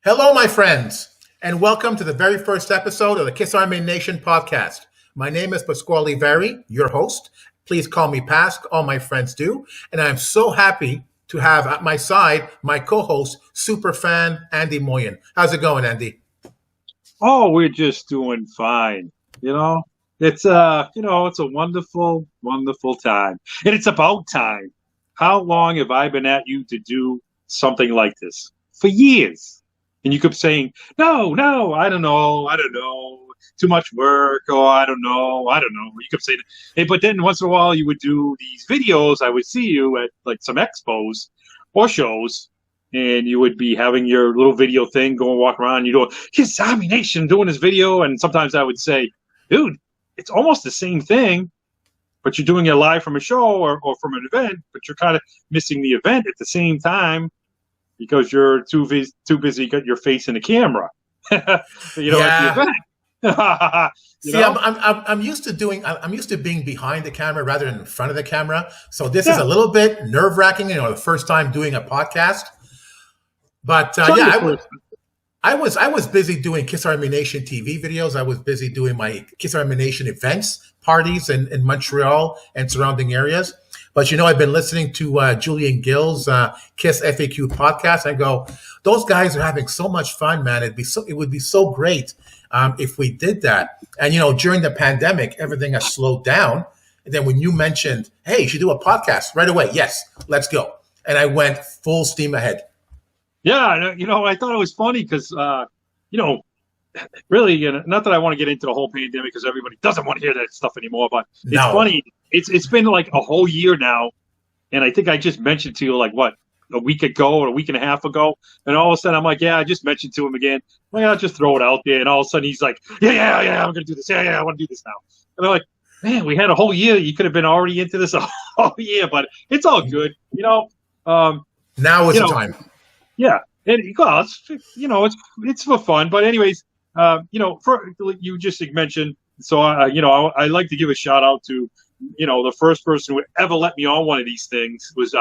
Hello, my friends, and welcome to the very first episode of the Kiss Army Nation podcast. My name is Pasquale Vari, your host. Please call me Pask. All my friends do. And I'm so happy to have at my side my co-host, superfan Andy Moyen. How's it going, Andy? Oh, we're just doing fine. It's it's a wonderful, wonderful time. And it's about time. How long have I been at you to do something like this? For years. And you kept saying, no, I don't know, too much work, or I don't know. You kept saying, hey, but then once in a while you would do these videos. I would see you at like some expos or shows, and you would be having your little video thing, going walk around, you do Kiss Army Nation doing this video, and sometimes I would say, dude, it's almost the same thing, but you're doing it live from a show or from an event, but you're kind of missing the event at the same time because you're too busy got your face in the camera. At the event. See, I'm used to being behind the camera rather than in front of the camera. So this is a little bit nerve-wracking, the first time doing a podcast. But I was busy doing Kiss Army Nation TV videos. I was busy doing my Kiss Army Nation events, parties in Montreal and surrounding areas. But I've been listening to Julian Gill's Kiss FAQ podcast. I go, those guys are having so much fun, man. It would be so great if we did that. And during the pandemic, everything has slowed down. And then when you mentioned, hey, you should do a podcast right away. Yes, let's go. And I went full steam ahead. Yeah, I thought it was funny because, really, not that I want to get into the whole pandemic because everybody doesn't want to hear that stuff anymore, but it's funny. It's been like a whole year now, and I think I just mentioned to you, a week ago or a week and a half ago, and all of a sudden I'm like, yeah, I just mentioned to him again. Well, I'll just throw it out there, and all of a sudden he's like, yeah, I'm going to do this. Yeah, I want to do this now. And I'm like, man, we had a whole year. You could have been already into this a whole year, but it's all good, Now is the time. Yeah, and it's for fun. But anyways, you just mentioned. So I like to give a shout out to the first person who ever let me on one of these things was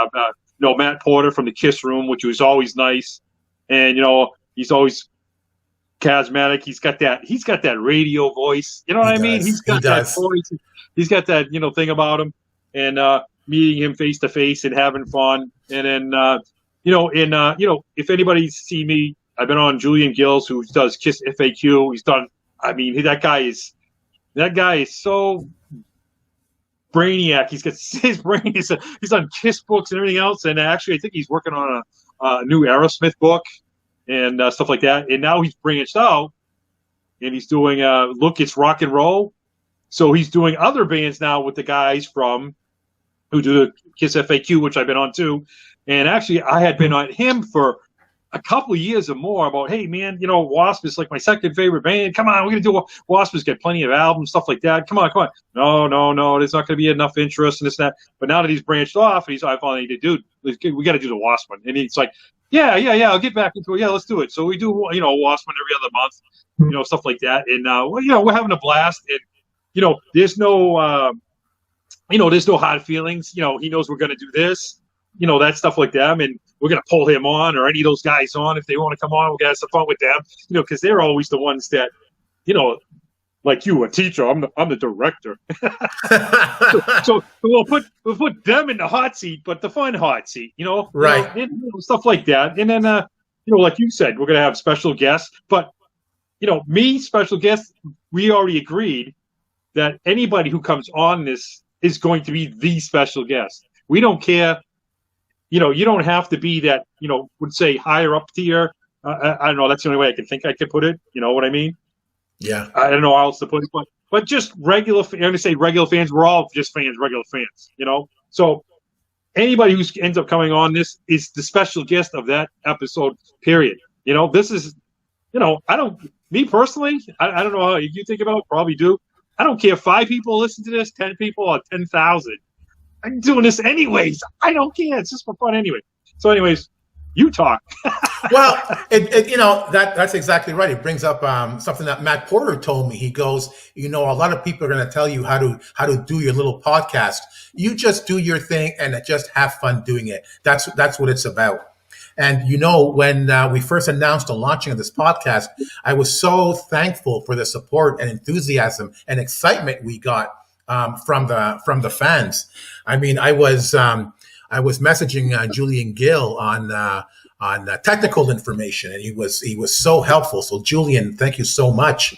Matt Porter from the Kiss Room, which was always nice, and he's always charismatic. He's got that radio voice. You know what I mean? He's got that voice. He's got that thing about him, and meeting him face to face and having fun, and then. If anybody see me, I've been on Julian Gills, who does Kiss FAQ. He's done. I mean, that guy is so brainiac. He's got his brain. He's on Kiss books and everything else. And actually, I think he's working on a new Aerosmith book and stuff like that. And now he's branched out, and he's doing Look, It's Rock and Roll. So he's doing other bands now with the guys from who do the Kiss FAQ, which I've been on too. And actually, I had been on him for a couple of years or more about, hey, man, Wasp is like my second favorite band. Come on, we're going to do Wasp has got plenty of albums, stuff like that. Come on. No, there's not going to be enough interest in this and that. But now that he's branched off, I finally did, dude, we got to do the Wasp one. And he's like, yeah, I'll get back into it. Yeah, let's do it. So we do, Wasp one every other month, stuff like that. And, we're having a blast. And, there's no, there's no hard feelings. He knows we're going to do this. That stuff like that. And we're going to pull him on or any of those guys on. If they want to come on, we're going to have some fun with them, because they're always the ones that, like you, a teacher, I'm the director. so we'll put them in the hot seat, but the fun hot seat, right. And, stuff like that. And then, like you said, we're going to have special guests, but, special guests, we already agreed that anybody who comes on this is going to be the special guest. We don't care. You don't have to be that, would say higher up tier. I don't know. That's the only way I could put it. You know what I mean? Yeah. I don't know how else to put it, but just regular. I'm going to say regular fans. We're all just regular fans. So anybody who ends up coming on this is the special guest of that episode. Period. This is, me personally, I don't know how you think about it. Probably do. I don't care if 5 people listen to this, 10 people, or 10,000. I'm doing this anyways. I don't care. It's just for fun anyway. So anyways, you talk. Well, that's exactly right. It brings up something that Matt Porter told me. He goes, a lot of people are going to tell you how to do your little podcast. You just do your thing and just have fun doing it. That's what it's about. And when we first announced the launching of this podcast, I was so thankful for the support and enthusiasm and excitement we got from the fans. I mean, I was messaging Julian Gill on technical information, and he was so helpful. So Julian, thank you so much.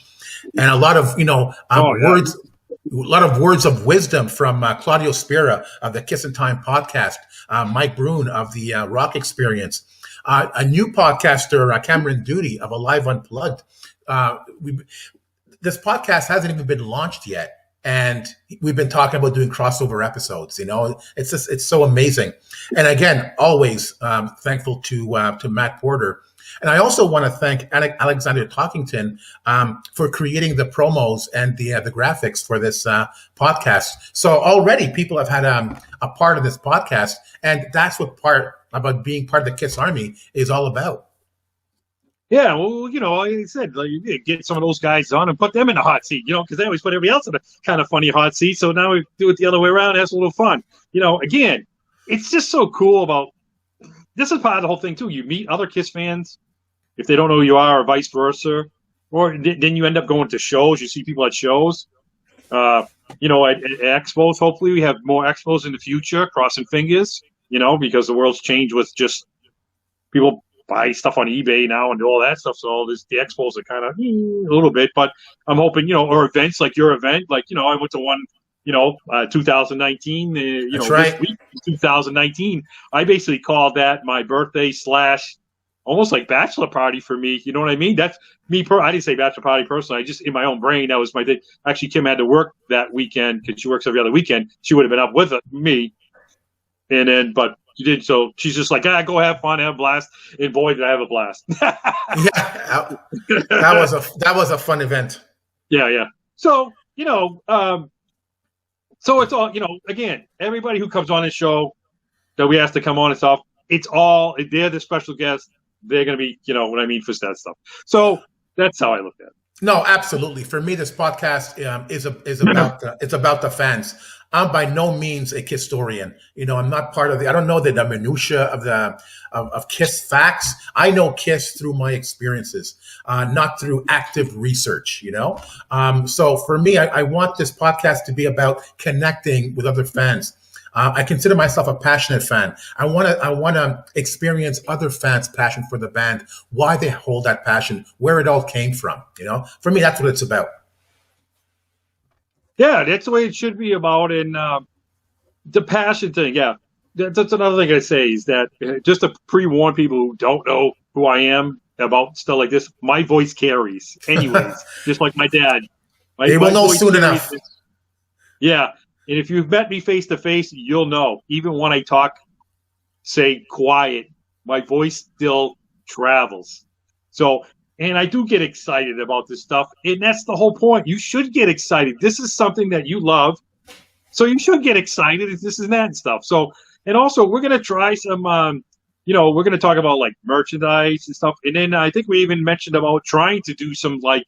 And a lot of words of wisdom from Claudio Spira of the Kiss and Time podcast, Mike Brune of the Rock Experience, a new podcaster, Cameron Duty of Alive Unplugged. This podcast hasn't even been launched yet, and we've been talking about doing crossover episodes. It's so amazing. And again, always thankful to Matt Porter. And I also want to thank Alexander Talkington for creating the promos and the graphics for this podcast. So already people have had a part of this podcast, and that's what about being part of the KISS Army is all about. Yeah, well, like I said, you get some of those guys on and put them in the hot seat, because they always put everybody else in a kind of funny hot seat. So now we do it the other way around. That's a little fun. Again, it's just so cool about this is part of the whole thing too. You meet other KISS fans if they don't know who you are, or vice versa, or then you end up going to shows. You see people at shows, at expos. Hopefully, we have more expos in the future. Crossing fingers, because the world's changed with just people buy stuff on eBay now and do all that stuff. So the expos are kind of a little bit, but I'm hoping, or events like your event, like, I went to one, 2019, That's right. This week, 2019, I basically called that my birthday / almost like bachelor party for me. You know what I mean? That's me. I didn't say bachelor party personally. I just, in my own brain, that was my thing. Actually, Kim had to work that weekend because she works every other weekend. She would have been up with me. And then, but she did. So she's just like, go have fun, have a blast. And boy, did I have a blast. Yeah. That was a fun event. Yeah. So, so it's all, again, everybody who comes on this show that we ask to come on and stuff, they're the special guests. They're going to be, what I mean, for that stuff. So that's how I look at it. No, absolutely. For me, this podcast is about the fans. I'm by no means a KISStorian. I'm not part of I don't know the minutia of KISS facts. I know KISS through my experiences, not through active research. So for me, I want this podcast to be about connecting with other fans. I consider myself a passionate fan. I want to experience other fans' passion for the band, why they hold that passion, where it all came from. For me, that's what it's about. Yeah, that's the way it should be about. And the passion thing, yeah, that's another thing I say is that just to pre-warn people who don't know who I am about stuff like this, my voice carries, anyways. Just like my dad. They will know soon enough. Yeah. And if you've met me face to face, you'll know. Even when I talk, say quiet, my voice still travels. So, and I do get excited about this stuff. And that's the whole point. You should get excited. This is something that you love. So you should get excited if this is that and stuff. So, and also we're going to try some, we're going to talk about like merchandise and stuff. And then I think we even mentioned about trying to do some like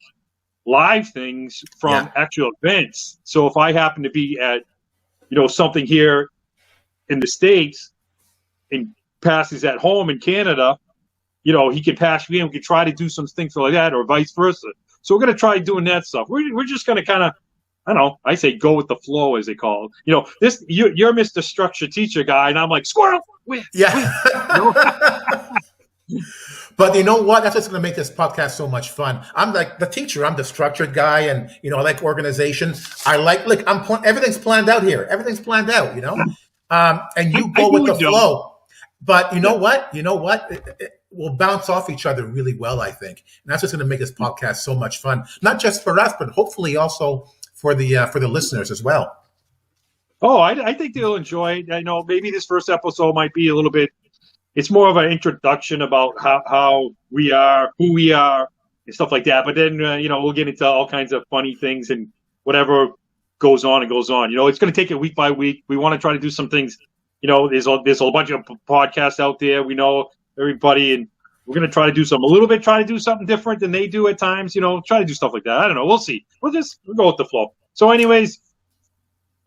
live things from actual events. So if I happen to be at, something here in the States and passes at home in Canada, he can pass me and we can try to do some things like that or vice versa. So we're going to try doing that stuff. We're just going to kind of, I don't know, I say go with the flow as they call it. You're Mr. Structure Teacher guy and I'm like, squirrel. Yeah. But you know what? That's what's going to make this podcast so much fun. I'm like the teacher. I'm the structured guy, and I like organization. Everything's planned out here. Everything's planned out. And you go with the flow. But you know what? We'll bounce off each other really well, I think, and that's what's going to make this podcast so much fun. Not just for us, but hopefully also for the listeners as well. Oh, I think they'll enjoy it. I know maybe this first episode might be a little bit. It's more of an introduction about how we are, who we are, and stuff like that. But then, we'll get into all kinds of funny things and whatever goes on and goes on. It's going to take it week by week. We want to try to do some things. There's a bunch of podcasts out there. We know everybody, and we're going to try to do try to do something different than they do at times. Try to do stuff like that. I don't know. We'll see. We'll go with the flow. So, anyways,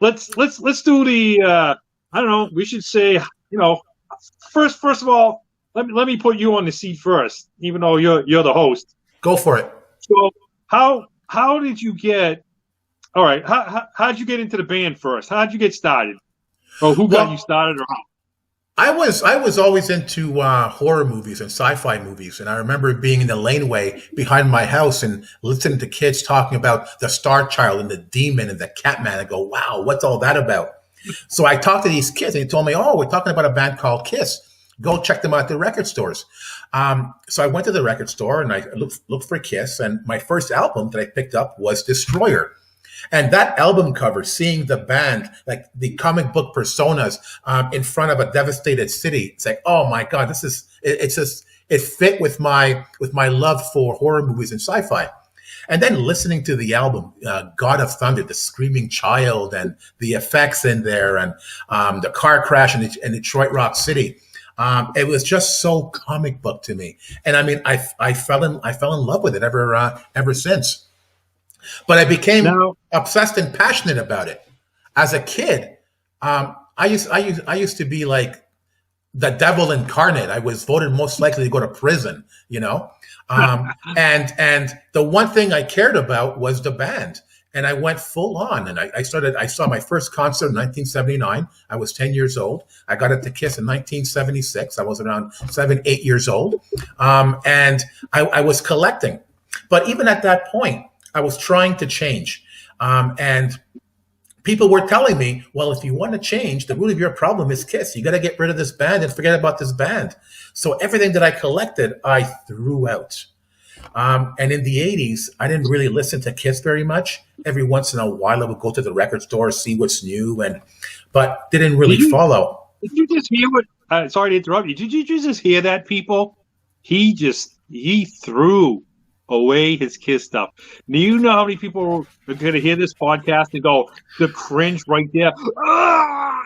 let's do the. I don't know. We should say, First of all, let me put you on the seat first, even though you're the host. Go for it. So how did you get? All right, how'd you get into the band first? How'd you get started? Or who got you started, or how? I was always into horror movies and sci-fi movies, and I remember being in the laneway behind my house and listening to kids talking about the Star Child and the Demon and the Catman. I go, wow, what's all that about? So I talked to these kids, and they told me, oh, we're talking about a band called Kiss. Go check them out at the record stores. So I went to the record store and I looked for Kiss, and my first album that I picked up was Destroyer. And that album cover, seeing the band, like the comic book personas in front of a devastated city, it's like, oh my God, it fit with my love for horror movies and sci-fi. And then listening to the album, God of Thunder, the screaming child and the effects in there, and the car crash in Detroit Rock City. It was just so comic book to me. And I mean, I fell in love with it ever since. But I became obsessed and passionate about it. As a kid, I used to be like the devil incarnate. I was voted most likely to go to prison, you know. And the one thing I cared about was the band. And I went full on, and I saw my first concert in 1979. I was 10 years old. I got into Kiss in 1976. I was around 8 years old. And I was collecting. But even at that point, I was trying to change. And people were telling me, well, if you want to change, the root of your problem is Kiss. You got to get rid of this band and forget about this band. So everything that I collected, I threw out. And in the 80s, I didn't really listen to Kiss very much. Every once in a while, I would go to the record store, see what's new, but didn't really follow. Did you just hear what? Sorry to interrupt you. Did you just hear that, people? He threw away his Kiss stuff. Do you know how many people are going to hear this podcast and go, the cringe right there? Ah!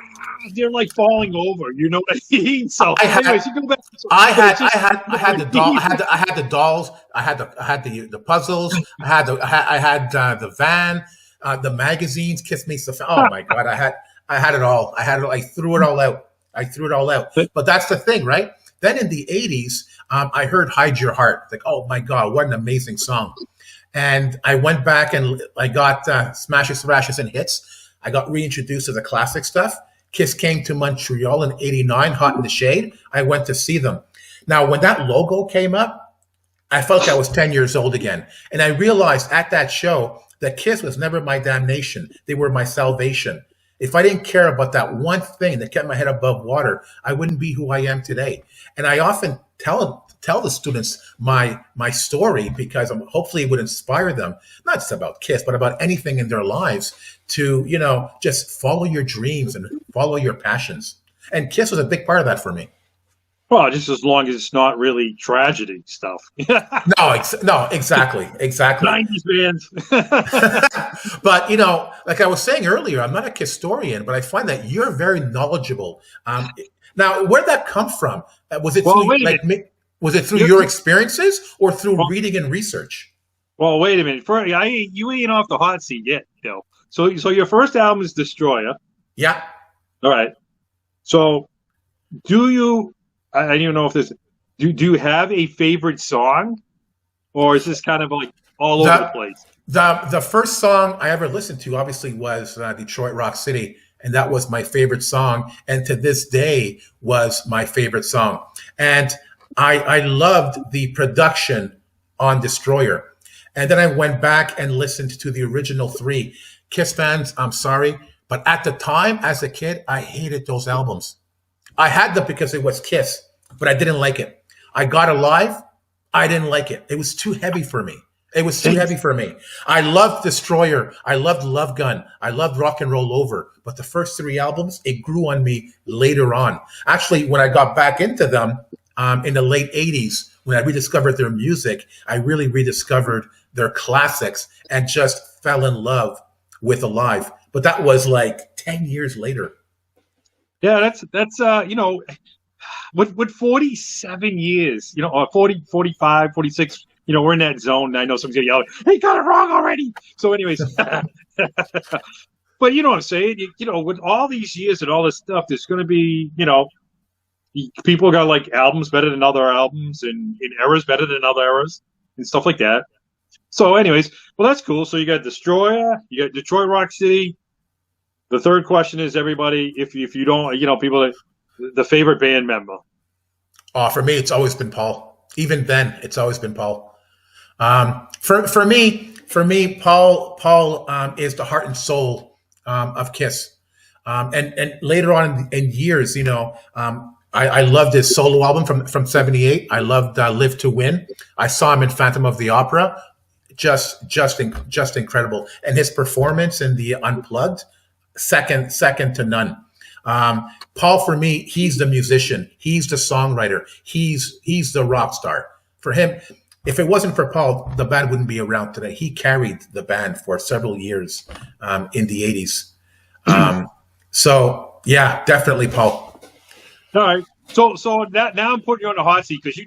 They're like falling over. You know what I mean? So, anyways, you go back. I had the dolls. I had the puzzles. I had the van, the magazines. Kiss Me So Fast. Oh my God, I had it all. I threw it all out. But that's the thing, right? Then in the 80s, I heard Hide Your Heart. Like, oh my God, what an amazing song. And I went back and I got Smashes, Thrashes, and Hits. I got reintroduced to the classic stuff. Kiss came to Montreal in 89, Hot in the Shade. I went to see them. Now, when that logo came up, I felt like I was 10 years old again. And I realized at that show that Kiss was never my damnation. They were my salvation. If I didn't care about that one thing that kept my head above water, I wouldn't be who I am today. And I often tell the students my story because hopefully it would inspire them, not just about Kiss, but about anything in their lives to, just follow your dreams and follow your passions. And Kiss was a big part of that for me. Well, just as long as it's not really tragedy stuff. No, exactly. 90s bands. But, like I was saying earlier, I'm not a KISStorian, but I find that you're very knowledgeable. Now, where'd that come from? Was it through your experiences or through reading and research? Well, wait a minute. You ain't off the hot seat yet, So your first album is Destroyer. Yeah. All right. So do you... I don't even know if this. Do you have a favorite song, or is this kind of like all over the place? The first song I ever listened to, obviously, was Detroit Rock City, and that was my favorite song, and to this day was my favorite song. And I loved the production on Destroyer, and then I went back and listened to the original 3. Kiss fans, I'm sorry, but at the time, as a kid, I hated those albums. I had them because it was Kiss, but I didn't like it. I Got Alive, I didn't like it. It was too heavy for me. I loved Destroyer. I loved Love Gun. I loved Rock and Roll Over. But the first 3 albums, it grew on me later on. Actually, when I got back into them in the late 80s, when I rediscovered their music, I really rediscovered their classics and just fell in love with Alive. But that was like 10 years later. Yeah, that's with 47 years, or 40, 45, 46, we're in that zone. I know someone's going to yell, "He got it wrong already." So anyways, but you know what I'm saying? With all these years and all this stuff, there's going to be, people got like albums better than other albums and eras better than other eras and stuff like that. So anyways, well, that's cool. So you got Destroyer, you got Detroit Rock City. The third question is, everybody, if you don't, people, the favorite band member. Oh, for me, it's always been Paul. Even then, it's always been Paul. For me, Paul is the heart and soul of Kiss. And later on in years, I loved his solo album from '78. I loved Live to Win. I saw him in Phantom of the Opera. Just incredible. And his performance in the Unplugged, second to none. Paul, for me, he's the musician. He's the songwriter. He's the rock star. For him, if it wasn't for Paul, the band wouldn't be around today. He carried the band for several years in the 80s. So, yeah, definitely Paul. All right. So now I'm putting you on the hot seat because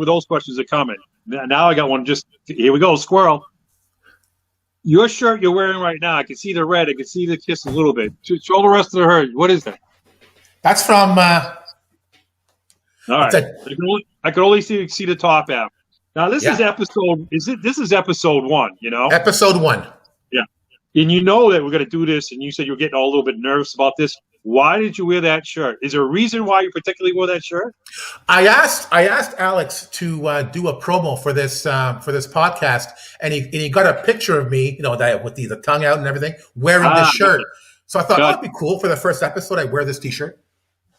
those questions are coming. Now I got one. Just here we go, squirrel. Your shirt you're wearing right now, I can see the red. I can see the Kiss a little bit. Show the rest of the herd. What is that? That's from. All right. I could only see the top half. Now this is episode. This is episode 1. Episode 1. Yeah, and you know that we're going to do this, and you said you're getting a little bit nervous about this. Why did you wear that shirt? Is there a reason why you particularly wore that shirt? I asked Alex to do a promo for this podcast, and he got a picture of me, that with the tongue out and everything, wearing this shirt. So I thought that'd be cool for the first episode. I wear this T-shirt.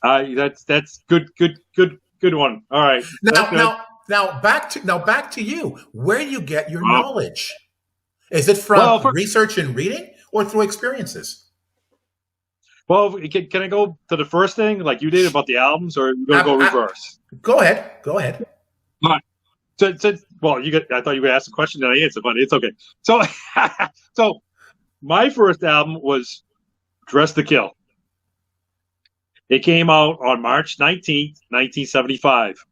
That's good one. All right. Now back to you. Where do you get your knowledge? Is it from research and reading or through experiences? Well, can I go to the first thing like you did about the albums, or you going to go reverse? Go ahead. All right. So, I thought you would ask a question that I answered, but it's okay. So my first album was Dress to Kill. It came out on March 19th, 1975.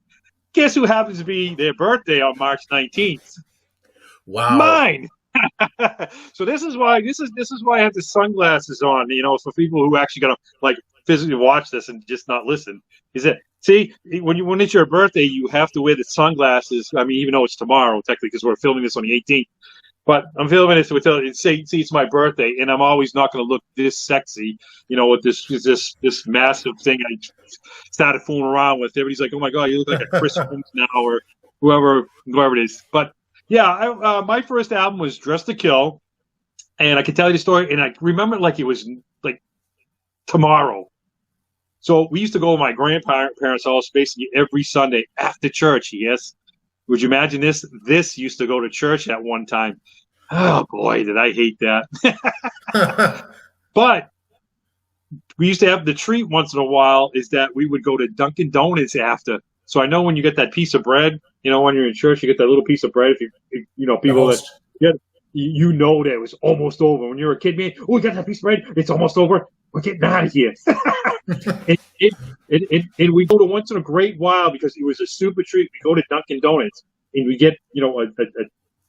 Guess who happens to be their birthday on March 19th? Wow. Mine. So this is why I have the sunglasses on, for people who actually gotta like physically watch this and just not listen. Is it when it's your birthday, you have to wear the sunglasses. I mean, even though it's tomorrow, technically, because we're filming this on the 18th. But I'm filming this with see it's my birthday, and I'm always not going to look this sexy, with this massive thing I started fooling around with. Everybody's like, "Oh my God, you look like a Chris Holmes now," or whoever it is. But yeah, my first album was Dress to Kill, and I can tell you the story, and I remember it like it was like tomorrow. So we used to go to my grandparents' house basically every Sunday after church. Yes. Would you imagine this? This used to go to church at one time. Oh, boy, did I hate that. But we used to have the treat once in a while is that we would go to Dunkin' Donuts after. So I know when you get that piece of bread, when you're in church, you get that little piece of bread. If people that that it was almost over. When you're a kid, man, we got that piece of bread. It's almost over. We're getting out of here. and we go to once in a great while because it was a super treat. We go to Dunkin' Donuts and we get, a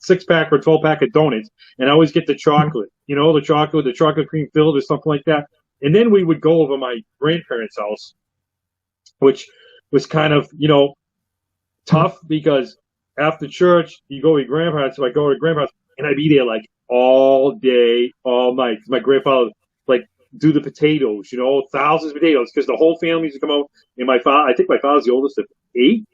6-pack or 12-pack of donuts. And I always get the chocolate, the chocolate cream filled or something like that. And then we would go over my grandparents' house, which was kind of, tough because after church, you go to your grandparents. So I go to grandparents and I'd be there like all day, all night. My grandfather, do the potatoes, thousands of potatoes, because the whole family used to come out. And I think my father's the oldest of 8.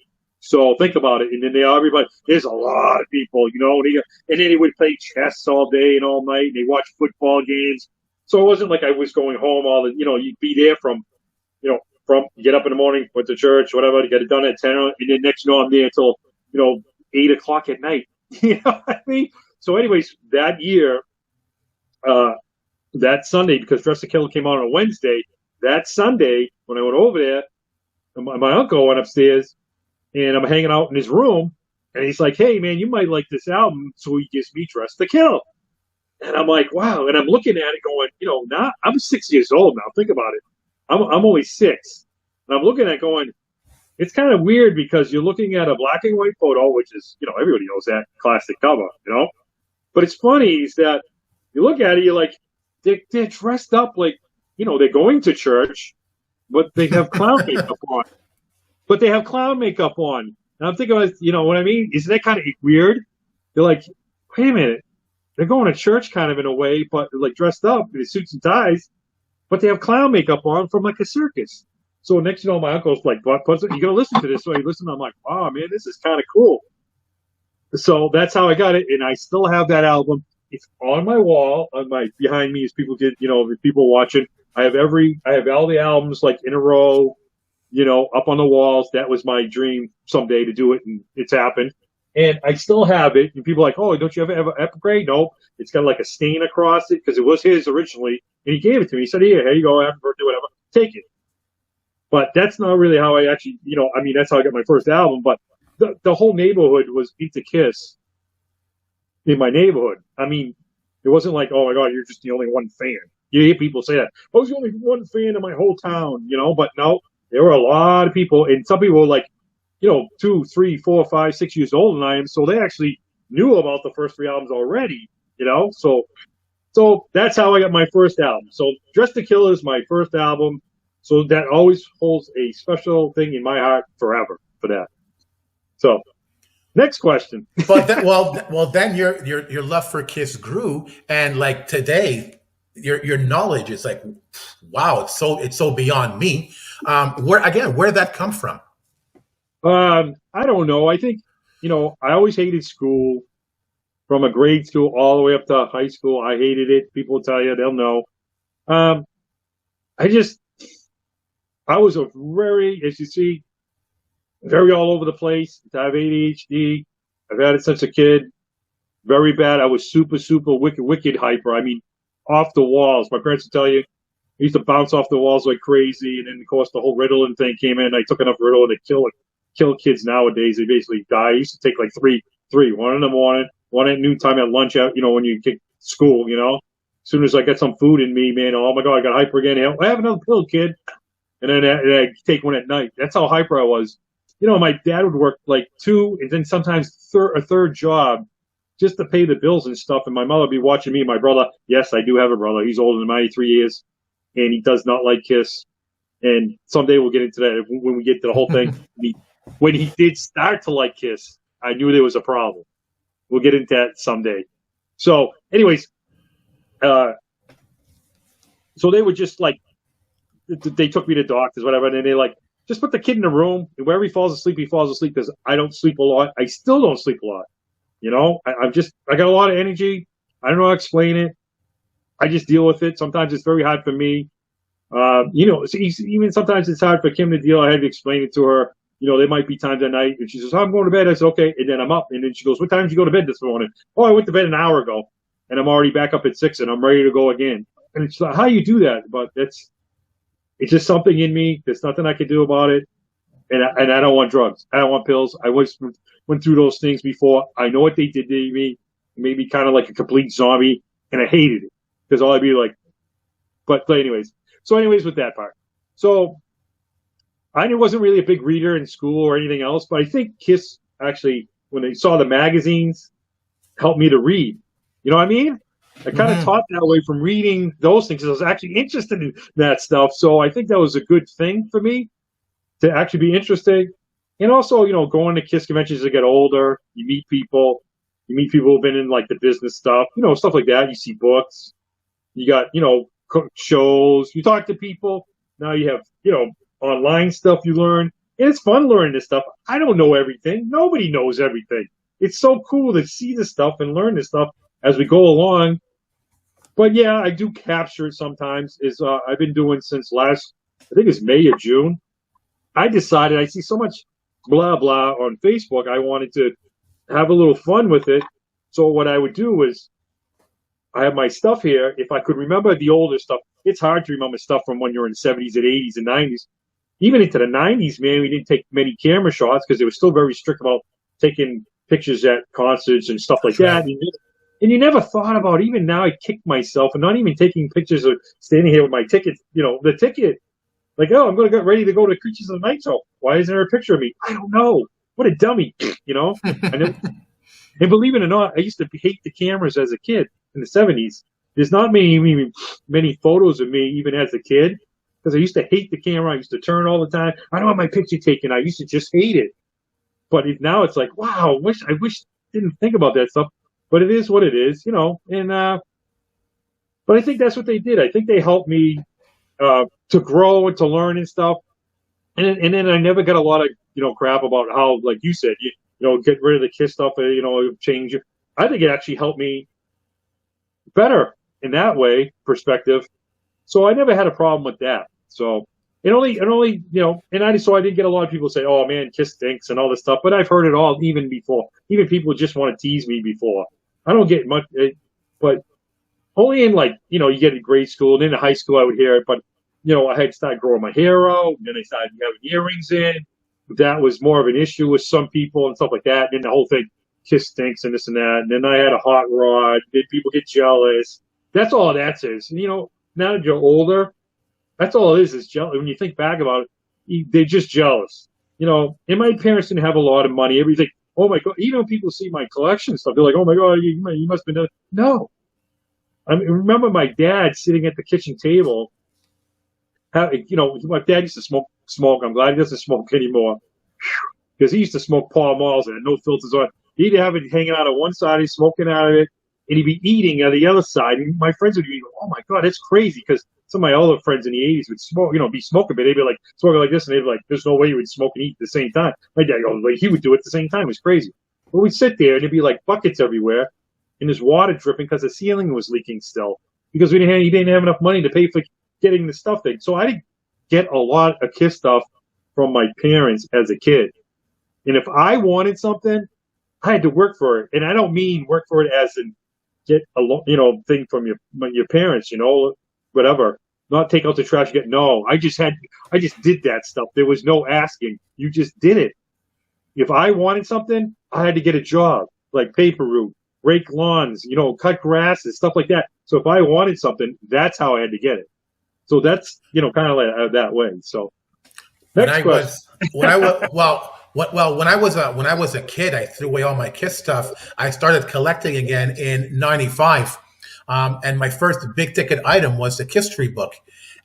So think about it. And then everybody, there's a lot of people, and then he would play chess all day and all night, and they watch football games. So it wasn't like I was going home you'd be there from you get up in the morning, went to church, whatever, you get it done at 10, and then next I'm there until, 8 o'clock at night. You know what I mean? So anyways, that year, that Sunday, because Dress to Kill came out on a Wednesday, that Sunday, when I went over there, my uncle went upstairs, and I'm hanging out in his room, and he's like, "Hey, man, you might like this album," so he gives me Dress to Kill. And I'm like, wow. And I'm looking at it going, now I'm 6 years old now. Think about it. I'm only 6. And I'm looking at it going, it's kind of weird because you're looking at a black and white photo, which is, everybody knows that classic cover, But it's funny is that you look at it, you're like, they're dressed up like, they're going to church, but they have clown makeup on. but they have clown makeup on. And I'm thinking, you know what I mean? Isn't that kind of weird? They're like, wait a minute. They're going to church kind of in a way, but they're like dressed up in suits and ties, but they have clown makeup on from like a circus. So next, you know, my uncle's like, you got to listen to this. So I listen. I'm like, wow, man, this is kind of cool. So that's how I got it, and I still have that album. It's on my wall, behind me, as people get, you know, people watching. I have all the albums like in a row, you know, up on the walls. That was my dream someday to do it, and it's happened. And I still have it. And people are like, oh, don't you ever upgrade? No, it's got like a stain across it because it was his originally, and he gave it to me. He said, here you go, happy birthday, whatever, take it. But that's not really how I actually, you know, I mean, that's how I got my first album. But the whole neighborhood was into Kiss in my neighborhood. I mean, it wasn't like, oh my God, you're just the only one fan. You hear people say that. I was the only one fan in my whole town, you know. But no, there were a lot of people, and some people were like, you know, 2, 3, 4, 5, 6 years older than I am. So they actually knew about the first 3 albums already, you know. So that's how I got my first album. So Dress to Kill is my first album. So that always holds a special thing in my heart forever for that. So, next question. But then your love for Kiss grew, and like today, your knowledge is like, wow, it's so beyond me. Where did that come from? I don't know. I think, you know, I always hated school, from a grade school all the way up to high school. I hated it. People will tell you, they'll know. I was a very, as you see, very all over the place. I have ADHD. I've had it since a kid. Very bad. I was super, super wicked hyper. I mean, off the walls. My parents would tell you, I used to bounce off the walls like crazy. And then, of course, the whole Ritalin thing came in. I took enough Ritalin to kill kids nowadays. They basically die. I used to take like three, one in the morning, one at noontime, at lunch out, you know, when you get school, you know. As soon as I got some food in me, man, oh my God, I got hyper again. I have another pill, kid. And then I'd take one at night. That's how hyper I was. You know, my dad would work like 2 and then sometimes a third job just to pay the bills and stuff. And my mother would be watching me and my brother. Yes, I do have a brother. He's older than me, 3 years. And he does not like Kiss. And someday we'll get into that when we get to the whole thing. When he did start to like Kiss, I knew there was a problem. We'll get into that someday. So, anyways, so they would just like, they took me to doctors, whatever, and then they like, just put the kid in a room, and wherever he falls asleep, because I don't sleep a lot. I still don't sleep a lot. You know, I got a lot of energy. I don't know how to explain it. I just deal with it. Sometimes it's very hard for me. You know, even sometimes it's hard for Kim to deal. I had to explain it to her. You know, there might be times at night, and she says, I'm going to bed. I said, okay. And then I'm up. And then she goes, what time did you go to bed this morning? Oh, I went to bed an hour ago. And I'm already back up at 6, and I'm ready to go again. And it's like, how you do that? But it's just something in me. There's nothing I can do about it. And I don't want drugs. I don't want pills. I went through those things before. I know what they did to me. It made me kind of like a complete zombie. And I hated it. Because all I'd be like, but anyways. So anyways, with that part. So I wasn't really a big reader in school or anything else. But I think Kiss actually, when they saw the magazines, helped me to read. You know what I mean? I kind of taught that way from reading those things because I was actually interested in that stuff. So I think that was a good thing for me to actually be interested. And also, you know, going to Kiss conventions as you get older, you meet people who've been in like the business stuff, you know, stuff like that. You see books, you got, you know, shows, you talk to people. Now you have, you know, online stuff you learn. And it's fun learning this stuff. I don't know everything. Nobody knows everything. It's so cool to see this stuff and learn this stuff as we go along. But yeah, I do capture it sometimes. I've been doing since I think it's May or June. I decided I see so much blah blah on Facebook. I wanted to have a little fun with it. So what I would do is, I have my stuff here. If I could remember the older stuff, it's hard to remember stuff from when you're in the 70s and 80s and 90s. Even into the 90s, man, we didn't take many camera shots because they were still very strict about taking pictures at concerts and stuff like that. And you never thought about, even now I kick myself and not even taking pictures of standing here with my ticket, you know, the ticket. Like, oh, I'm going to get ready to go to Creatures of the Night Show. Why isn't there a picture of me? I don't know. What a dummy, you know? And believe it or not, I used to hate the cameras as a kid in the 70s. There's not many photos of me even as a kid. because I used to hate the camera. I used to turn all the time. I don't want my picture taken. I used to just hate it. But now it's like, wow, I wish I didn't think about that stuff. But it is what it is, you know. And but I think that's what they did. I think they helped me to grow and to learn and stuff. And then I never got a lot of crap about how, like you said, you know, get rid of the KISS stuff, change it. I think it actually helped me better in that way perspective. So I never had a problem with that. So it only so I didn't get a lot of people say, "Oh man, KISS stinks" and all this stuff. But I've heard it all even before. Even people just want to tease me before. I don't get much, but only in you get in grade school and in high school I would hear it. But I had started growing my hair out, and then I started having earrings in. That was more of an issue with some people and stuff like that. And then the whole thing, KISS stinks and this and that. And then I had a hot rod. Then people get jealous. That's all that is. Now that you're older, that's all it is jealous. When you think back about it, they're just jealous. And my parents didn't have a lot of money. Everything. Oh my God! Even when people see my collection stuff, they're like, "Oh my God, you must have been." No, I remember my dad sitting at the kitchen table. My dad used to smoke. I'm glad he doesn't smoke anymore, because he used to smoke Pall Malls and had no filters on. He'd have it hanging out on one side, he's smoking out of it, and he'd be eating on the other side. And my friends would be, "Oh my God, that's crazy!" Because some of my other friends in the '80s would smoke, be smoking, but they'd be like smoking like this, and they'd be like, "There's no way you would smoke and eat at the same time." My dad goes, "Like he would do it at the same time." It was crazy. But we'd sit there, and there'd be like buckets everywhere, and there's water dripping because the ceiling was leaking still, because he didn't have enough money to pay for getting the stuff thing. So I didn't get a lot of KISS stuff from my parents as a kid. And if I wanted something, I had to work for it. And I don't mean work for it as in get a thing from your parents, whatever. Not take out the trash. No, I just did that stuff. There was no asking. You just did it. If I wanted something, I had to get a job, like paper route, rake lawns, cut grasses, stuff like that. So if I wanted something, that's how I had to get it. So that's kind of like that way. So when I was a kid, I threw away all my KISS stuff. I started collecting again in '95, and my first big ticket item was the KISStory book.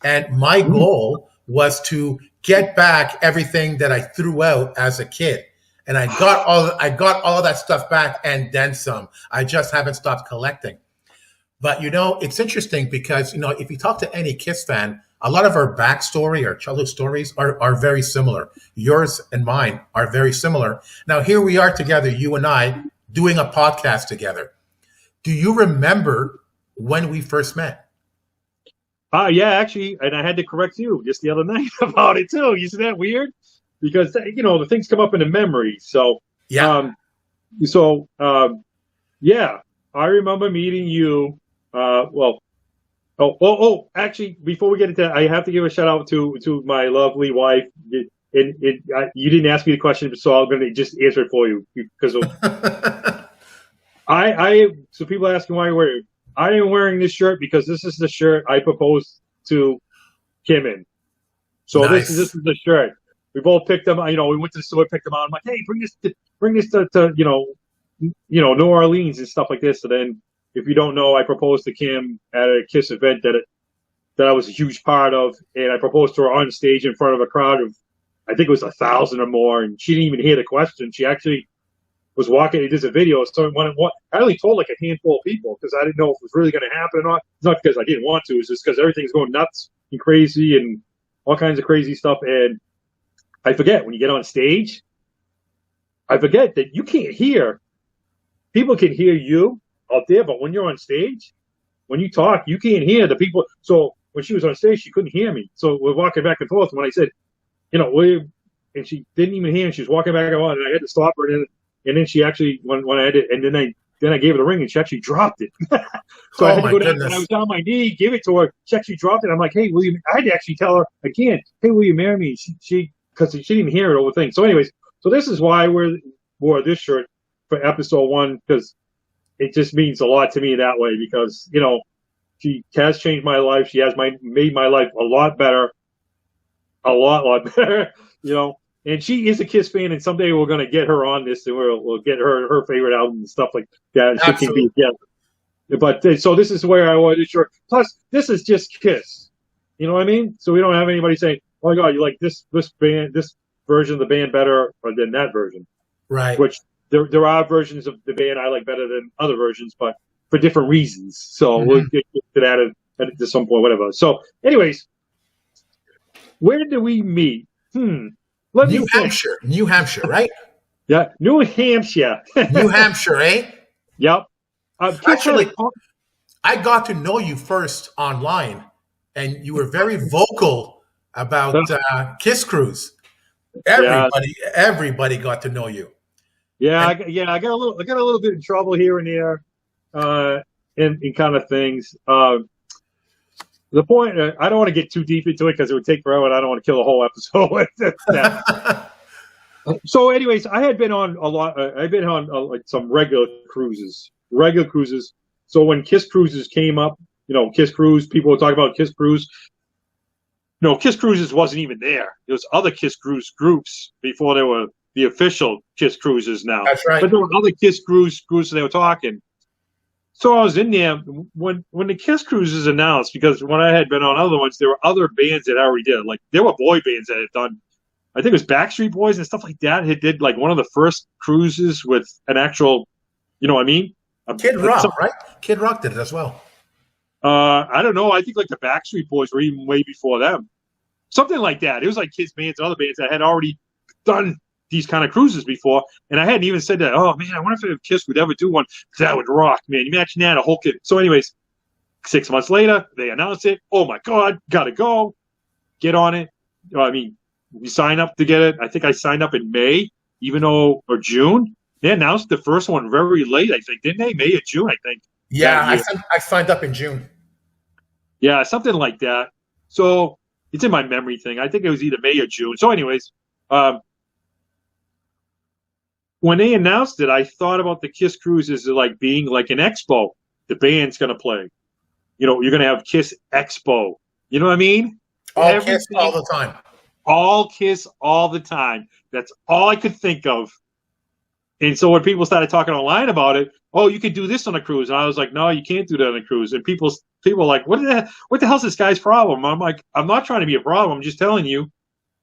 And my goal was to get back everything that I threw out as a kid. And I got all of that stuff back and then some. I just haven't stopped collecting. But, it's interesting because, if you talk to any KISS fan, a lot of our backstory, our childhood stories are very similar. Yours and mine are very similar. Now, here we are together, you and I, doing a podcast together. Do you remember when we first met? Yeah, actually, and I had to correct you just the other night about it, too. Isn't that weird? Because, the things come up in the memory. So, yeah. Yeah, I remember meeting you. Actually, before we get into that, I have to give a shout out to my lovely wife. You didn't ask me the question, so I'm going to just answer it for you because so people are asking why you're wearing. I am wearing this shirt because this is the shirt I proposed to Kim in. So nice. This is the shirt. We both picked them. We went to the store, picked them out. I'm like, hey, bring this to New Orleans and stuff like this. And then, if you don't know, I proposed to Kim at a KISS event that I was a huge part of, and I proposed to her on stage in front of a crowd of, I think it was 1,000 or more, and she didn't even hear the question. She actually was walking. It is a video. So I only told like a handful of people because I didn't know if it was really going to happen or not. It's not because I didn't want to. It's just because everything's going nuts and crazy and all kinds of crazy stuff. And I forget when you get on stage. I forget that you can't hear. People can hear you out there, but when you're on stage, when you talk, you can't hear the people. So when she was on stage, she couldn't hear me. So we're walking back and forth. When I said, and she didn't even hear, and she was walking back and forth, and I had to stop her. And then she actually, when I had it, and then I gave her the ring, and she actually dropped it. So I had to go down, and I was on my knee, give it to her. She actually dropped it. I'm like, hey, I had to actually tell her again, hey, will you marry me? Because she didn't hear it over thing. So anyways, so this is why I wore this shirt for episode 1, because it just means a lot to me that way, because, she has changed my life. She has made my life a lot better, a lot better, and she is a KISS fan, and someday we're going to get her on this, and we'll get her favorite album and stuff like that. She can be, yeah. But so this is where I wore this shirt. Plus, this is just KISS. You know what I mean? So we don't have anybody saying, "Oh my God, you like this band, this version of the band better than that version." Right. Which there are versions of the band I like better than other versions, but for different reasons. So we'll get to that at some point, whatever. So, anyways, where did we meet? Let me New think. Hampshire. New Hampshire, right? Yeah, New Hampshire. New Hampshire, eh? Yep. Actually, I got to know you first online, and you were very vocal about Kiss Cruise. Everybody got to know you. Yeah, I got a little bit in trouble here and there, in kind of things. The point, I don't want to get too deep into it because it would take forever, and I don't want to kill a whole episode with that. So, anyways, I had been on a lot. I've been on like some regular cruises. So when Kiss Cruises came up, Kiss Cruise, people were talking about Kiss Cruise. No, Kiss Cruises wasn't even there. There was other Kiss Cruise groups before there were the official Kiss Cruises now. That's right. But there were other Kiss Cruise groups they were talking. So I was in there when the Kiss Cruises announced, because when I had been on other ones, there were other bands that already did. Like, there were boy bands that had done, I think it was Backstreet Boys and stuff like that. It did like one of the first cruises with an actual, you know what I mean? Kid Rock, right? Kid Rock did it as well. I don't know. I think like the Backstreet Boys were even way before them. Something like that. It was like Kiss bands and other bands that had already done these kind of cruises before, and I hadn't even said that. Oh man, I wonder if Kiss would ever do one. That would rock, man. Imagine that, a whole kid. So, anyways, 6 months later, they announced it. Oh my God, gotta go, get on it. I mean, we sign up to get it. I think I signed up in May, or June. They announced the first one very late, I think, didn't they? May or June, I think. Yeah, I signed up in June. Yeah, something like that. So it's in my memory thing. I think it was either May or June. So, anyways. When they announced it, I thought about the Kiss Cruise as like being like an expo. The band's going to play. You're going to have Kiss Expo. You know what I mean? All Kiss all the time. All Kiss all the time. That's all I could think of. And so when people started talking online about it, oh, you could do this on a cruise. And I was like, no, you can't do that on a cruise. And people were like, what the hell's this guy's problem? I'm like, I'm not trying to be a problem. I'm just telling you,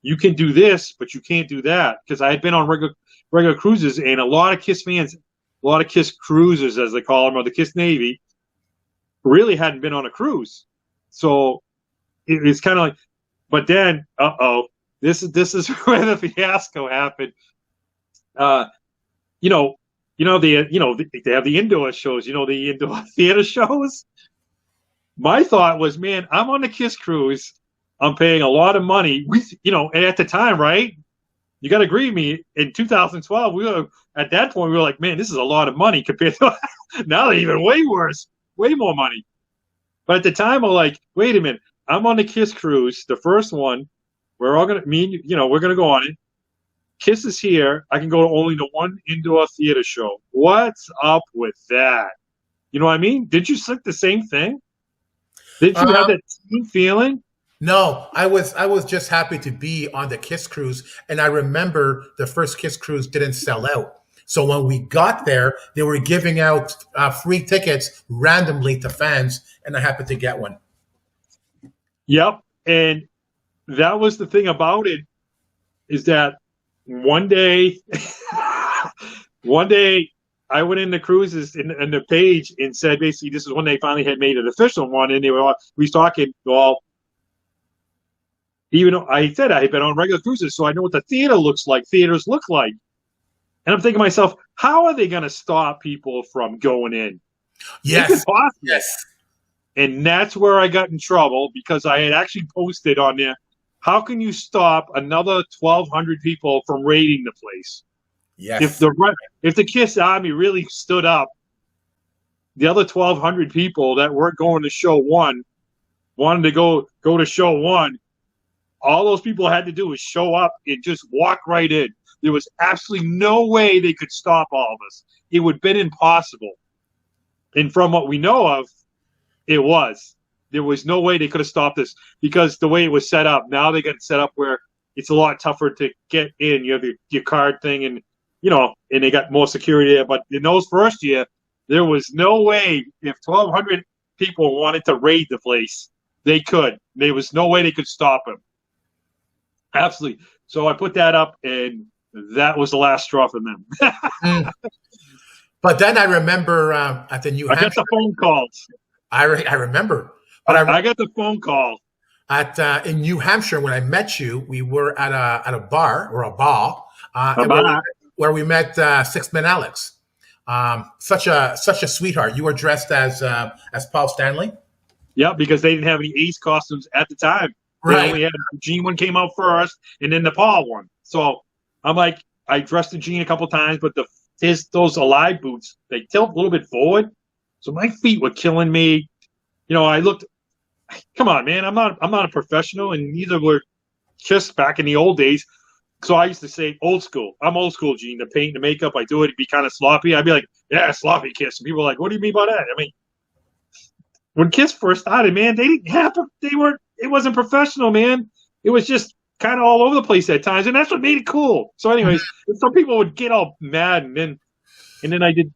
you can do this, but you can't do that. Because I had been on regular cruises, and a lot of Kiss fans, a lot of Kiss cruisers, as they call them, or the Kiss Navy, really hadn't been on a cruise. So it's kind of like, but then, this is where the fiasco happened. They have the indoor shows, the indoor theater shows. My thought was, man, I'm on the Kiss cruise. I'm paying a lot of money. At the time, right? You got to agree with me. In 2012, at that point we were like, man, this is a lot of money compared to now. They're even way worse, way more money. But at the time, I'm like, wait a minute, I'm on the Kiss cruise, the first one. We're all gonna we're gonna go on it. Kiss is here. I can go only to one indoor theater show. What's up with that? You know what I mean? Did you think the same thing? Did you have that same feeling? No, I was just happy to be on the Kiss cruise, and I remember the first Kiss cruise didn't sell out. So when we got there, they were giving out free tickets randomly to fans, and I happened to get one. Yep, and that was the thing about it, is that one day I went into cruises in the page and said, basically, this is when they finally had made an official one, and we was talking, well, even though I said I had been on regular cruises, so I know what the theaters look like. And I'm thinking to myself, how are they going to stop people from going in? Yes. Yes. And that's where I got in trouble, because I had actually posted on there, how can you stop another 1,200 people from raiding the place? Yes. If the Kiss Army really stood up, the other 1,200 people that weren't going to show one wanted to go to show one. All those people had to do was show up and just walk right in. There was absolutely no way they could stop all of us. It would have been impossible. And from what we know of, it was. There was no way they could have stopped this, because the way it was set up, now they got it set up where it's a lot tougher to get in. You have your card thing, and and they got more security there. But in those first year, there was no way, if 1,200 people wanted to raid the place, They could. There was no way they could stop him. Absolutely. So I put that up, and that was the last straw for them. But then I remember at the New Hampshire. I got the phone calls. I remember. But I got the phone call. In New Hampshire, when I met you, we were at a bar or a bar, where we met Six-Man Alex. Such a sweetheart. You were dressed as Paul Stanley. Yeah, because they didn't have any Ace costumes at the time. They only had Gene one came out first, and then the Paul one. So I'm like, I dressed the Gene a couple times, but those Alive boots, they tilt a little bit forward, so my feet were killing me. I looked. Come on, man! I'm not a professional, and neither were Kiss back in the old days. So I used to say old school. I'm old school, Gene. The paint, the makeup, I do it. It'd be kind of sloppy. I'd be like, yeah, sloppy Kiss. And people were like, what do you mean by that? I mean, when Kiss first started, man, it wasn't professional, man. It was just kind of all over the place at times, and that's what made it cool. So anyways, some people would get all mad, and then I did,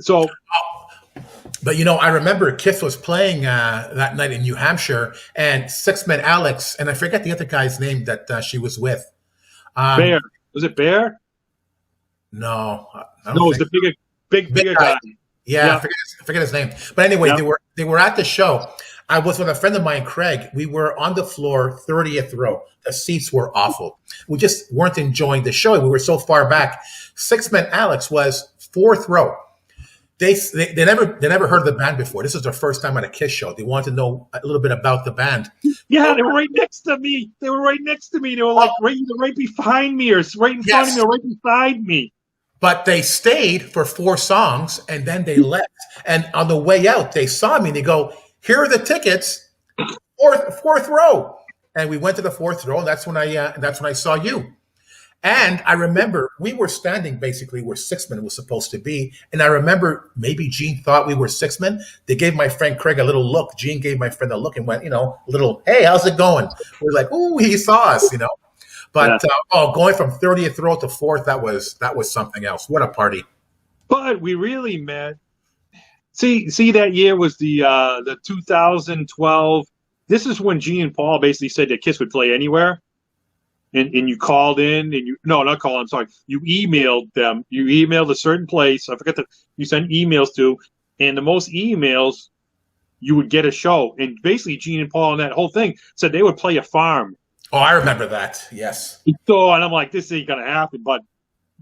So. But I remember Kiss was playing that night in New Hampshire, and Six-Man Alex, and I forget the other guy's name that she was with. Bear. Was it Bear? No. It was the bigger guy. Yeah. I forget his name. But anyway, they were at the show. I was with a friend of mine, Craig. We were on the floor, 30th row. The seats were awful. We just weren't enjoying the show. We were so far back. Six-Man Alex was 4th row. They never heard of the band before. This was their first time at a Kiss show. They wanted to know a little bit about the band. Yeah, they were right next to me. They were like right behind me, or right in front of me, or right beside me. But they stayed for 4 songs, and then they left. And on the way out, they saw me, and they go, "Here are the tickets, fourth row." And we went to the 4th row, and that's when I saw you. And I remember we were standing basically where Six-Man was supposed to be. And I remember maybe Gene thought we were Six-Man. They gave my friend Craig a little look. Gene gave my friend a look and went, little, "Hey, how's it going?" We're like, "Ooh, he saw us, But going from 30th row to 4th, that was something else. What a party! But we really met. See, that year was the 2012. This is when Gene and Paul basically said that Kiss would play anywhere. And you called in, and not called. I'm sorry. You emailed them. You emailed a certain place. I forget that you sent emails to, and the most emails, you would get a show. And basically, Gene and Paul and that whole thing said they would play a farm. Oh, I remember that. Yes. So, and I'm like, this ain't gonna happen. But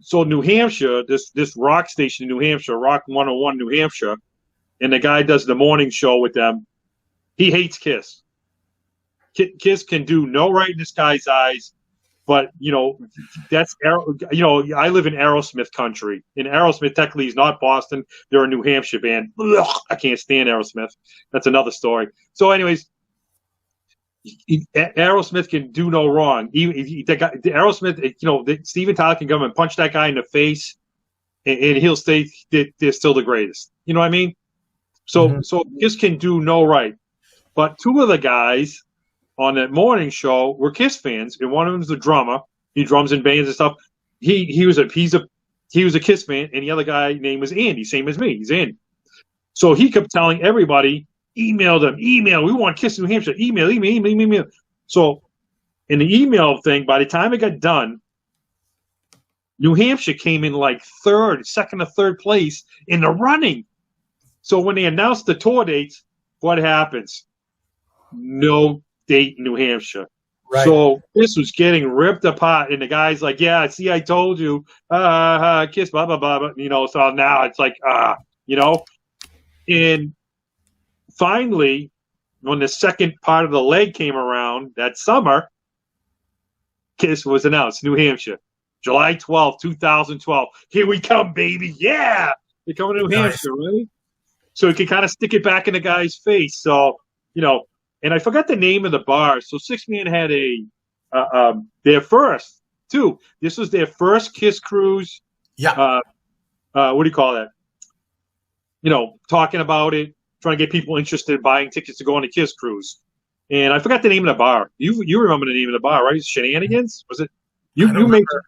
so New Hampshire, this rock station in New Hampshire, Rock 101, New Hampshire, and the guy does the morning show with them. He hates Kiss. Kiss can do no right in this guy's eyes. But, that's, I live in Aerosmith country. And Aerosmith technically is not Boston. They're a New Hampshire band. Ugh, I can't stand Aerosmith. That's another story. So anyways, Aerosmith can do no wrong. Aerosmith, Steven Tyler can come and punch that guy in the face, and he'll stay, they're still the greatest. You know what I mean? So Kiss can do no right. But 2 of the guys on that morning show were Kiss fans, and one of them is the drummer. He drums in bands and stuff. He was a Kiss fan, and the other guy name was Andy, same as me. He's Andy. So he kept telling everybody, email them, we want Kiss New Hampshire, email. So in the email thing, by the time it got done, New Hampshire came in like second or third place in the running. So when they announced the tour dates, what happens? No date in New Hampshire. Right. So this was getting ripped apart, and the guy's like, "Yeah, see, I told you, Kiss, blah blah blah." So now it's like, and finally, when the second part of the leg came around that summer, Kiss was announced, New Hampshire, July 12th, 2012. Here we come, baby! Yeah, they're coming to New Hampshire, right? So he could kind of stick it back in the guy's face. So And I forgot the name of the bar. So Six-Man had their first, too. This was their first Kiss cruise. Yeah. What do you call that? Talking about it, trying to get people interested in buying tickets to go on a Kiss cruise. And I forgot the name of the bar. You remember the name of the bar, right? Shenanigans? Was it? You made it.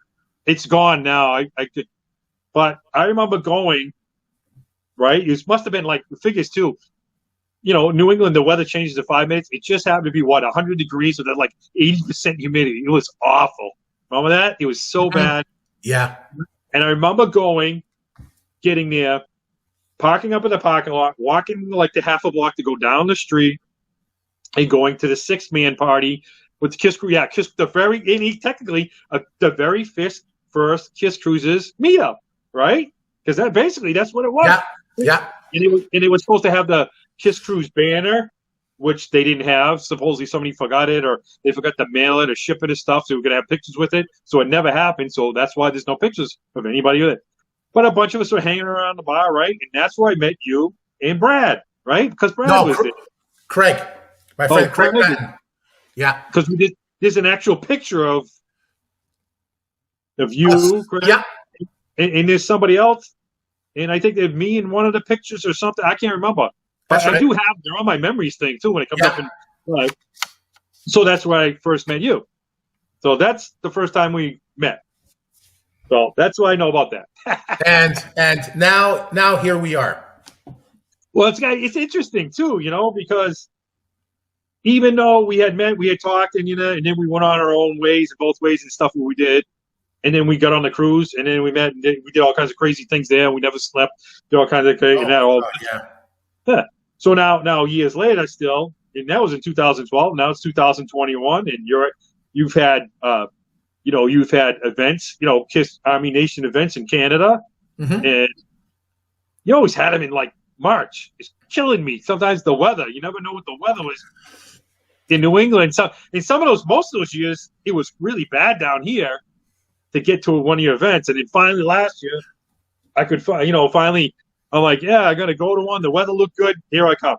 It's gone now. But I remember going, right? It must have been like the figures, too. New England, the weather changes in 5 minutes. It just happened to be 100 degrees with like 80% humidity. It was awful. Remember that? It was so bad. Yeah. And I remember getting there, parking up in the parking lot, walking like the half a block to go down the street, and going to the 6-man party with the Kiss Crew. Yeah, the very first Kiss Cruises meetup, right? Because that's what it was. Yeah. Yeah. And it was supposed to have the Kiss Cruise banner, which they didn't have. Supposedly somebody forgot it, or they forgot to mail it or ship it and stuff, so we could have pictures with it. So it never happened. So that's why there's no pictures of anybody with it. But a bunch of us were hanging around the bar, right? And that's where I met you and Brad, right? Because Brad was there. Craig. My friend Craig. Yeah. Because there's an actual picture of you, Craig. Yeah. And there's somebody else. And I think there's me in one of the pictures or something. I can't remember. But I do have, they're on my memories thing too when it comes up. So that's where I first met you. So that's the first time we met. So that's what I know about that. and now here we are. Well, it's interesting too, because even though we had met, we had talked, and and then we went on our own ways, both ways and stuff what we did. And then we got on the cruise, and then we met, and we did all kinds of crazy things there. We never slept, did all kinds of crazy. Yeah. So now years later, still, and that was in 2012. Now it's 2021, and you've had events, Kiss Army Nation events in Canada, and you always had them in like March. It's killing me. Sometimes the weather, you never know what the weather was in New England. So in most of those years, it was really bad down here to get to one of your events. And then finally last year, I could, finally, I'm like, yeah, I got to go to one. The weather looked good. Here I come.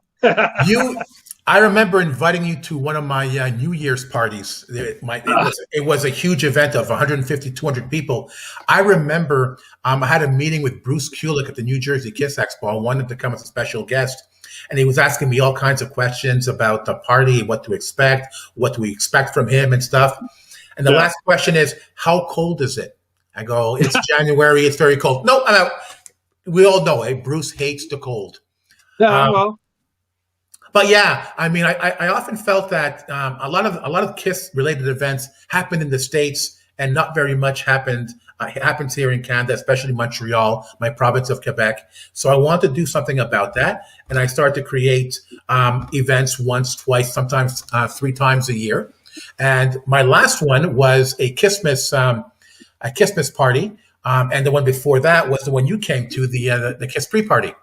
I remember inviting you to one of my New Year's parties. It was a huge event of 150, 200 people. I remember I had a meeting with Bruce Kulick at the New Jersey Kiss Expo. I wanted to come as a special guest. And he was asking me all kinds of questions about the party, what to expect, what do we expect from him and stuff. And the last question is, how cold is it? I go, it's January. It's very cold. No, we all know, Bruce hates the cold. Yeah, But yeah, I mean, I often felt that a lot of Kiss related events happened in the States, and not very much happens here in Canada, especially Montreal, my province of Quebec. So I wanted to do something about that, and I started to create events once, twice, sometimes 3 times a year. And my last one was a Kissmas party, and the one before that was the one you came to, the Kiss pre-party.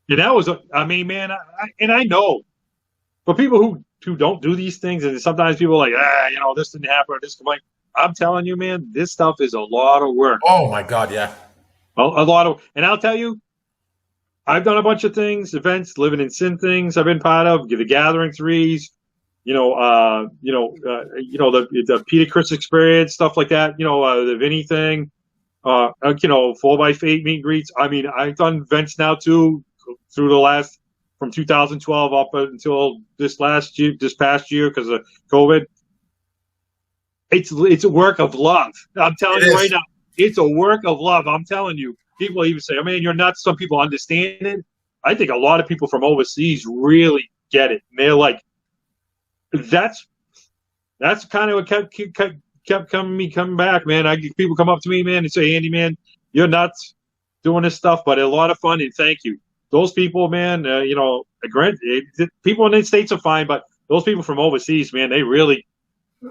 Yeah, that was, man, I know, for people who don't do these things, and sometimes people are like, this didn't happen or this, I'm telling you, man, this stuff is a lot of work. Oh my God, yeah. A lot of, and I'll tell you, I've done a bunch of things, events, living in sin things I've been part of, the Gathering Threes, the Peter Chris experience, stuff like that, the Vinny thing, 4x8 meet and greets. I mean, I've done events now too, through from 2012 up until this past year because of COVID. It's a work of love. I'm telling you right now, it's a work of love. I'm telling you. People even say, you're nuts. Some people understand it. I think a lot of people from overseas really get it. And they're like, that's kind of what kept coming back, man. People come up to me, man, and say, Andy, man, you're nuts doing this stuff, but a lot of fun, and thank you. Those people, man, people in the States are fine, but those people from overseas, man, they really,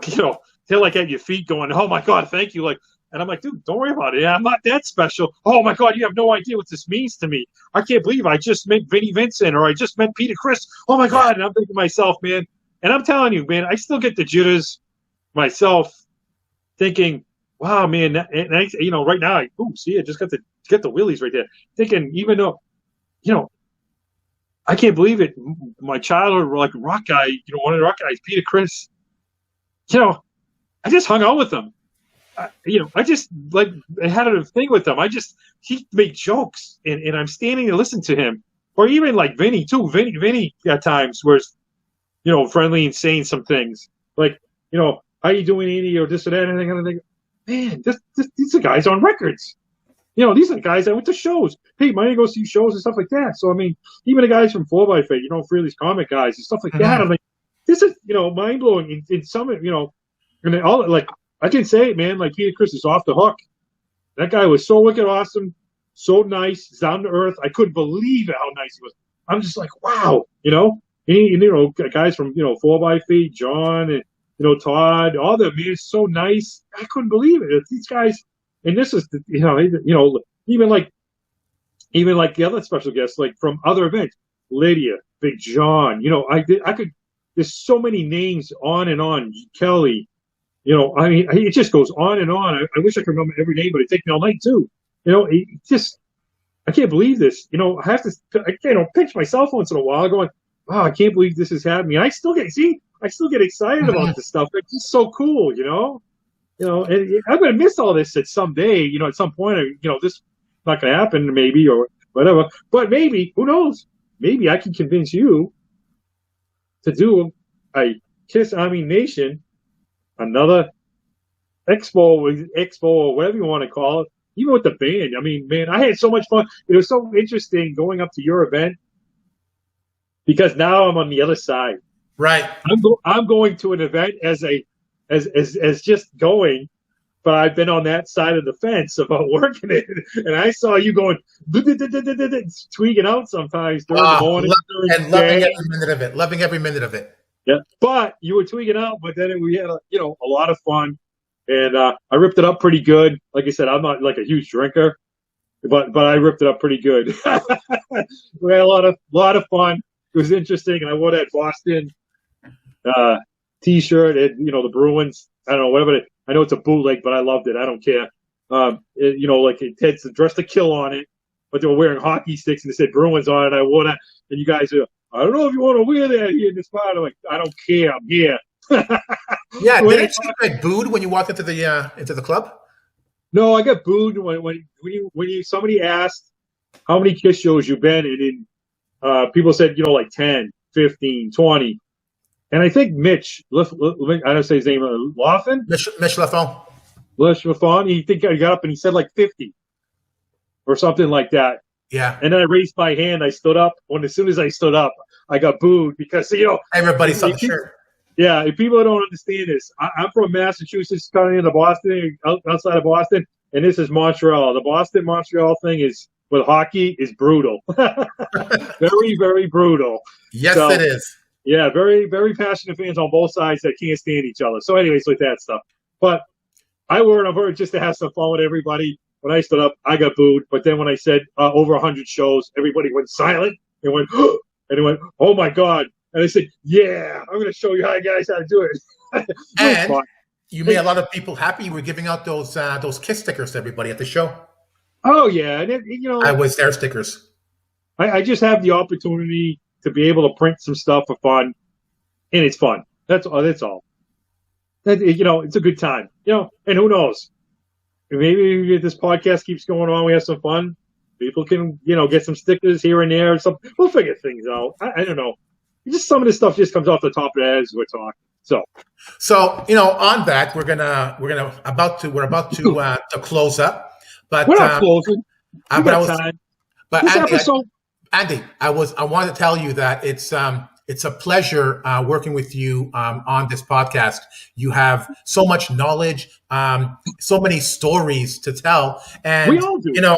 they're like at your feet going, oh my God, thank you. And I'm like, dude, don't worry about it. I'm not that special. Oh my God, you have no idea what this means to me. I can't believe I just met Vinnie Vincent, or I just met Peter Chris. Oh my God. And I'm thinking to myself, man, and I'm telling you, man, I still get the jitters myself thinking, wow, man. And I, right now, I just got the willies right there. Thinking, even though, I can't believe it. My childhood, rock guy, one of the rock guys, Peter Chris, I just hung out with him. I just I had a thing with him. He made jokes, and I'm standing to listen to him. Or even like Vinny too. Vinny at times was, friendly and saying some things like, how you doing, Andy, or this or that, and I think, man, these are guys on records. These are the guys that went to shows. Hey, money to go see shows and stuff like that. So, I mean, even the guys from 4x8, Freely's comic guys and stuff like that. I'm like, this is, mind blowing in some, and all like, I can say it, man, like Peter Chris is off the hook. That guy was so wicked awesome, so nice, down to earth. I couldn't believe how nice he was. I'm just like, wow, guys from, 4x8, John and, Todd, all them, man, so nice. I couldn't believe it. These guys, and this is, even like the other special guests, like from other events, Lydia, Big John, there's so many names on and on, Kelly, it just goes on and on. I wish I could remember every name, but it'd take me all night too. I can't believe this. I have to, pinch myself once in a while going, wow, I can't believe this is happening. I still get excited about this stuff. It's just so cool, and I'm going to miss all this at some day, at some point, this is not going to happen maybe or whatever, but maybe, who knows? Maybe I can convince you to do a Kiss Army Nation, another expo or whatever you want to call it, even with the band. I mean, man, I had so much fun. It was so interesting going up to your event because now I'm on the other side. Right. I'm going to an event as just going, but I've been on that side of the fence about working it, and I saw you going tweaking out sometimes during the morning and loving every minute of it. Loving every minute of it. Yeah, but you were tweaking out, but then we had a lot of fun, and I ripped it up pretty good. Like I said, I'm not like a huge drinker, but I ripped it up pretty good. We had a lot of fun. It was interesting, and I wore that Boston T-shirt and the Bruins. I don't know whatever. I know it's a bootleg, but I loved it. I don't care. Like it had Dress to Kill on it, but they were wearing hockey sticks and it said Bruins on it. I wore that, and you guys are, I don't know if you want to wear that here in this spot. I'm like, I don't care. I'm here. Yeah, didn't you get booed when you walked into the club? No, I got booed when somebody asked how many Kiss shows you've been in. People said, like 10, 15, 20. And I think Mitch, I don't say his name, Laughlin? Mitch Lafon. He got up and he said like 50 or something like that. Yeah. And then I raised my hand. I stood up. As soon as I stood up, I got booed because, everybody saw the shirt. Yeah, if people don't understand this, I'm from Massachusetts, kind of into Boston, outside of Boston, and this is Montreal. The Boston-Montreal thing is, with hockey, is brutal. Very, very brutal. Yes, it is. Yeah, very, very passionate fans on both sides that can't stand each other. So anyways, with that stuff. But I wore it just to have some fun with everybody. When I stood up, I got booed. But then when I said over 100 shows, everybody went silent and went, and it went, oh my God. And I said, yeah, I'm going to show you guys how to do it. And you made a lot of people happy. You were giving out those Kiss stickers to everybody at the show. Oh, yeah. And I was their stickers. I just have the opportunity to be able to print some stuff for fun. And it's fun. That's all. It's a good time. And who knows? Maybe if this podcast keeps going on, we have some fun. People can, get some stickers here and there. We'll figure things out. I don't know. Just some of this stuff just comes off the top of the head as we're talking. So on that, we're about to close up. But we're not closing. Andy, I wanted to tell you that it's a pleasure working with you on this podcast. You have so much knowledge, so many stories to tell, and we all do.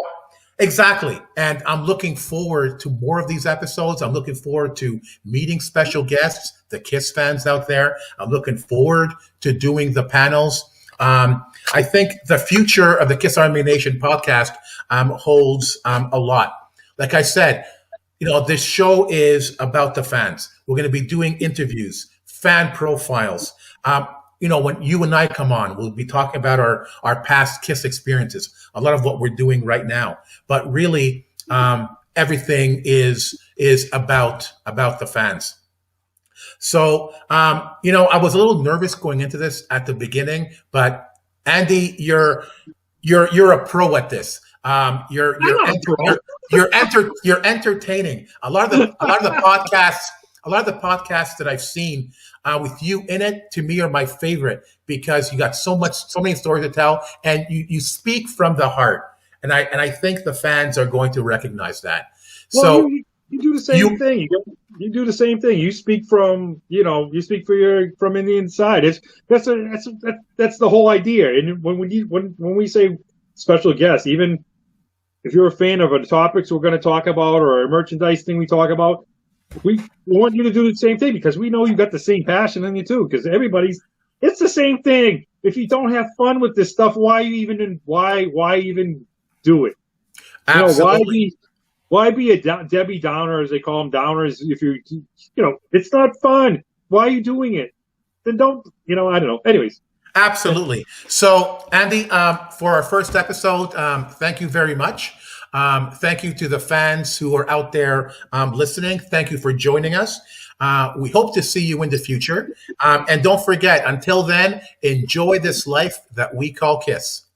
Exactly. And I'm looking forward to more of these episodes. I'm looking forward to meeting special guests, the Kiss fans out there. I'm looking forward to doing the panels. I think the future of the Kiss Army Nation podcast holds a lot. Like I said, this show is about the fans. We're going to be doing interviews, fan profiles. When you and I come on, we'll be talking about our past Kiss experiences, a lot of what we're doing right now. But really, everything is about the fans. So, I was a little nervous going into this at the beginning, but Andy, you're a pro at this. You're entertaining. A lot of the podcasts that I've seen with you in it, to me, are my favorite because you got so many stories to tell, and you speak from the heart. I think the fans are going to recognize that. Well, So you do the same thing. You do the same thing. You speak from from in the inside. That's the whole idea. And when we say special guest, even if you're a fan of the topics we're going to talk about or a merchandise thing we talk about, we want you to do the same thing because we know you got the same passion in you too. Because it's the same thing. If you don't have fun with this stuff, why even do it? absolutely. Why be a Debbie Downer, as they call them, downers? If it's not fun. Why are you doing it? Then don't. I don't know. Anyways. Absolutely. So, Andy, for our first episode, thank you very much. Thank you to the fans who are out there listening. Thank you for joining us. We hope to see you in the future. And don't forget, until then, enjoy this life that we call KISS.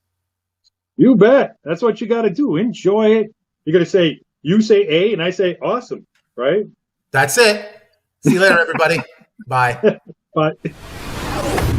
You bet. That's what you got to do. Enjoy it. You got to say, you say A and I say awesome, right? That's it. See you later, everybody. Bye. Bye.